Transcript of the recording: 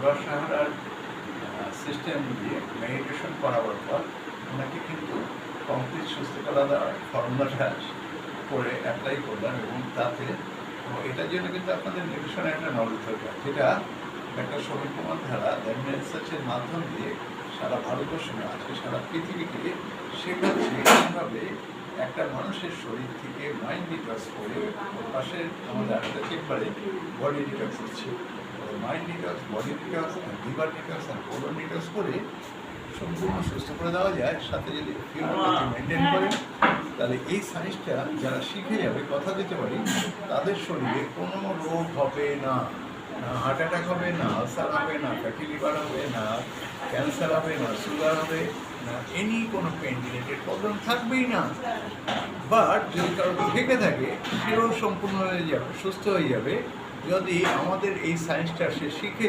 রসাহারার system দিয়ে meditation করাবার পর ওনাকে কিন্তু কমপ্লিট সুস্থ করা দেওয়ার ফর্মুলাটা করে অ্যাপ্লাই করলাম এবং তাতে এটার জন্য কিন্তু আপনাদের নিউট্রিশনে একটা নলেজ দরকার, যেটা একটা সমীর কুমার ধারা দ্যাট রিসার্চের মাধ্যম দিয়ে সারা ভারতবর্ষ না আজকে সারা পৃথিবীকে শেখাচ্ছে কীভাবে একটা মানুষের শরীর থেকে মাইন্ড ডিটক্স করে ওর পাশে আমাদের একটা চেম্বারে বডি ডিটক্স হচ্ছে, mind detox, body detox, liver detox আর কোলন ডিটক্স করে সম্পূর্ণ সুস্থ করে দেওয়া যায়। সাথে যদি ফিউমারকে মেনটেন করে তাহলে এই সায়েন্সটা যারা শিখে যাবে, কথা দিতে পারি, তাদের শরীরে কোনো রোগ হবে না, না হার্ট অ্যাটাক হবে, না আলসার হবে, না ফ্যাটি লিভার হবে, না ক্যান্সার হবে, না সুগার হবে, না এনি কোনো পেন রিলেটেড প্রবলেম থাকবেই না। বাট যদি কারো থেকে থাকে সেও সম্পূর্ণ হয়ে যাবে, সুস্থ হয়ে যাবে যদি আমাদের এই সায়েন্সটা সে শিখে